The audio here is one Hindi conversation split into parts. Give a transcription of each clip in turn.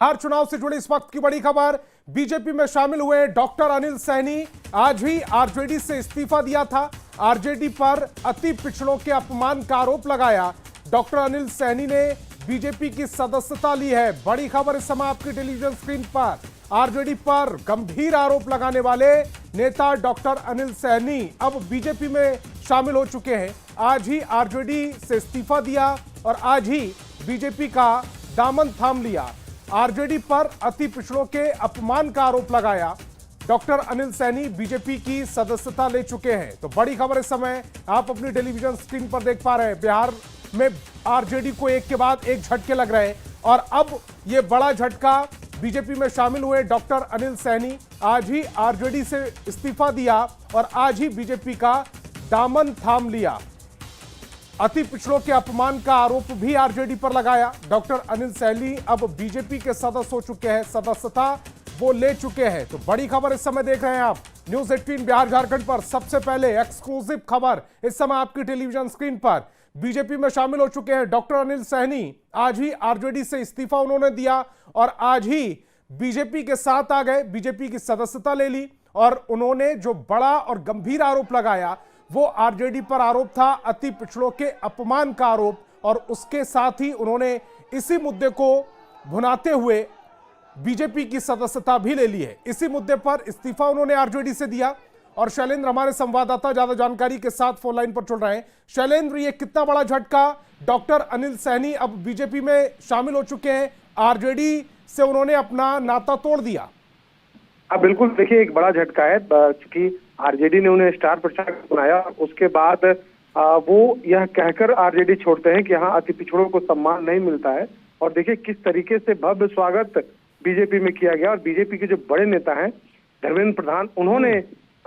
बिहार चुनाव से जुड़ी इस वक्त की बड़ी खबर। बीजेपी में शामिल हुए डॉक्टर अनिल सैनी आज ही आरजेडी से इस्तीफा दिया था। आरजेडी पर अति पिछड़ों के अपमान का आरोप लगाया। डॉक्टर अनिल सैनी ने बीजेपी की सदस्यता ली है। बड़ी खबर इस समय आपकी टेलीविजन स्क्रीन पर। आरजेडी पर गंभीर आरोप लगाने वाले नेता डॉक्टर अनिल सैनी अब बीजेपी में शामिल हो चुके हैं। आज ही आरजेडी से इस्तीफा दिया और आज ही बीजेपी का दामन थाम लिया। आरजेडी पर अति पिछड़ों के अपमान का आरोप लगाया। डॉक्टर अनिल सैनी बीजेपी की सदस्यता ले चुके हैं। तो बड़ी खबर इस समय आप अपनी टेलीविजन स्क्रीन पर देख पा रहे हैं। बिहार में आरजेडी को एक के बाद एक झटके लग रहे हैं और अब यह बड़ा झटका बीजेपी में शामिल हुए डॉक्टर अनिल सैनी आज ही आरजेडी से इस्तीफा दिया और आज ही बीजेपी का दामन थाम लिया। अति पिछड़ों के अपमान का आरोप भी आरजेडी पर लगाया। डॉक्टर अनिल सैनी अब बीजेपी के सदस्य हो चुके हैं, सदस्यता वो ले चुके हैं। तो बड़ी खबर इस समय देख रहे हैं आप न्यूज 18 बिहार झारखंड पर। सबसे पहले एक्सक्लूसिव खबर इस समय आपकी टेलीविजन स्क्रीन पर। बीजेपी में शामिल हो चुके हैं डॉक्टर अनिल सैनी। आज ही आरजेडी से इस्तीफा उन्होंने दिया और आज ही बीजेपी के साथ आ गए, बीजेपी की सदस्यता ले ली। और उन्होंने जो बड़ा और गंभीर आरोप लगाया वो आरजेडी पर आरोप था अति पिछड़ों के अपमान का आरोप, और उसके साथ ही उन्होंने इसी मुद्दे को भुनाते हुए बीजेपी की सदस्यता भी ले ली है। इसी मुद्दे पर इस्तीफा उन्होंने आरजेडी से दिया। और शैलेंद्र हमारे संवाददाता ज्यादा जानकारी के साथ फोन लाइन पर चल रहे हैं। शैलेंद्र, ये कितना बड़ा झटका, डॉक्टर अनिल सैनी अब बीजेपी में शामिल हो चुके हैं, आरजेडी से उन्होंने अपना नाता तोड़ दिया। हाँ बिल्कुल, देखिए एक बड़ा झटका है क्योंकि आरजेडी ने उन्हें स्टार प्रचारक बनाया। उसके बाद वो यह कहकर आरजेडी छोड़ते हैं कि यहाँ अति पिछड़ों को सम्मान नहीं मिलता है। और देखिए किस तरीके से भव्य स्वागत बीजेपी में किया गया। और बीजेपी के जो बड़े नेता हैं धर्मेंद्र प्रधान, उन्होंने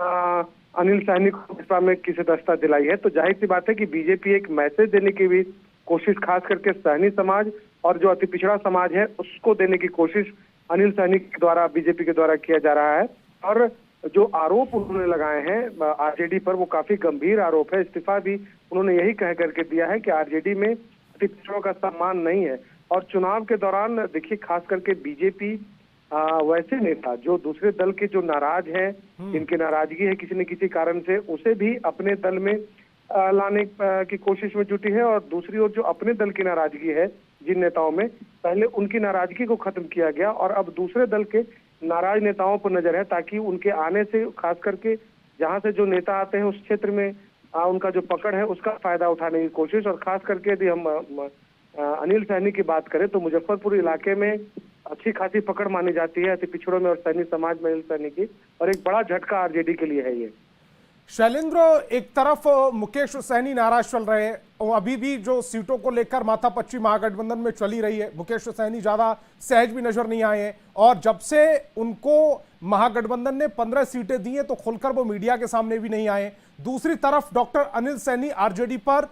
अनिल सैनी को भाजपा में की सदस्यता दिलाई है। तो जाहिर सी बात है कि बीजेपी एक मैसेज देने की भी कोशिश, खास करके सैनी समाज और जो अति पिछड़ा समाज है उसको देने की कोशिश अनिल सैनी के द्वारा, बीजेपी के द्वारा किया जा रहा है। और जो आरोप उन्होंने लगाए हैं आरजेडी पर वो काफी गंभीर आरोप है। इस्तीफा भी उन्होंने यही कह करके दिया है कि आरजेडी में अति पिछड़ों का सम्मान नहीं है। और चुनाव के दौरान देखिए खास करके बीजेपी वैसे नेता जो दूसरे दल के जो नाराज हैं, जिनकी नाराजगी है किसी न किसी कारण से, उसे भी अपने दल में लाने की कोशिश में जुटी है। और दूसरी ओर जो अपने दल की नाराजगी है जिन नेताओं में, पहले उनकी नाराजगी को खत्म किया गया और अब दूसरे दल के नाराज नेताओं पर नजर है, ताकि उनके आने से खास करके जहां से जो नेता आते हैं उस क्षेत्र में उनका जो पकड़ है उसका फायदा उठाने की कोशिश। और खास करके यदि हम अनिल सैनी की बात करें तो मुजफ्फरपुर इलाके में अच्छी खासी पकड़ मानी जाती है अति पिछड़ों में और सैनी समाज में अनिल सैनी की। और एक बड़ा झटका आरजेडी के लिए है ये। शैलेंद्र, एक तरफ मुकेश सहनी नाराज चल रहे हैं और अभी भी जो सीटों को लेकर माथापच्ची महागठबंधन में चली रही है, मुकेश सहनी ज्यादा सहज भी नजर नहीं आए हैं। और जब से उनको महागठबंधन ने 15 सीटें दी हैं तो खुलकर वो मीडिया के सामने भी नहीं आए। दूसरी तरफ डॉक्टर अनिल सैनी आरजेडी पर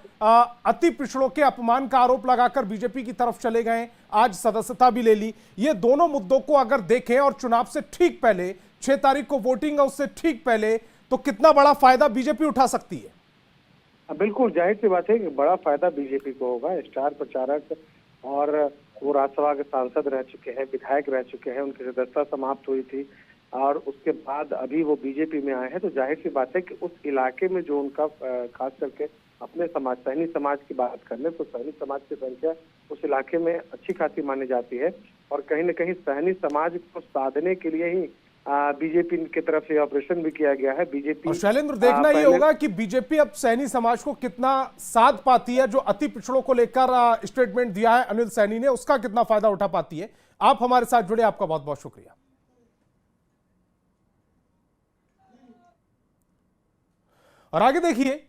अति पिछड़ों के अपमान का आरोप लगाकर बीजेपी की तरफ चले गए, आज सदस्यता भी ले ली। ये दोनों मुद्दों को अगर देखें और चुनाव से ठीक पहले 6 तारीख को वोटिंग है उससे ठीक पहले, तो कितना बड़ा फायदा बीजेपी उठा सकती है? बिल्कुल जाहिर सी बात है कि बड़ा फायदा बीजेपी को होगा। स्टार प्रचारक और वो राज्यसभा के सांसद रह चुके हैं, विधायक रह चुके हैं, उनकी सदस्यता समाप्त हुई थी और उसके बाद अभी वो बीजेपी में आए हैं। तो जाहिर सी बात है कि उस इलाके में जो उनका खास करके अपने समाज सैनी समाज की बात करने तो सैनी समाज की संख्या उस इलाके में अच्छी खासी मानी जाती है। और कहीं न कहीं सैनी समाज को साधने के लिए ही बीजेपी की तरफ से ऑपरेशन भी किया गया है। बीजेपी और शैलेंद्र, देखना ये होगा कि बीजेपी अब सैनी समाज को कितना साथ पाती है। जो अति पिछड़ों को लेकर स्टेटमेंट दिया है अनिल सैनी ने, उसका कितना फायदा उठा पाती है। आप हमारे साथ जुड़े, आपका बहुत बहुत शुक्रिया। और आगे देखिए।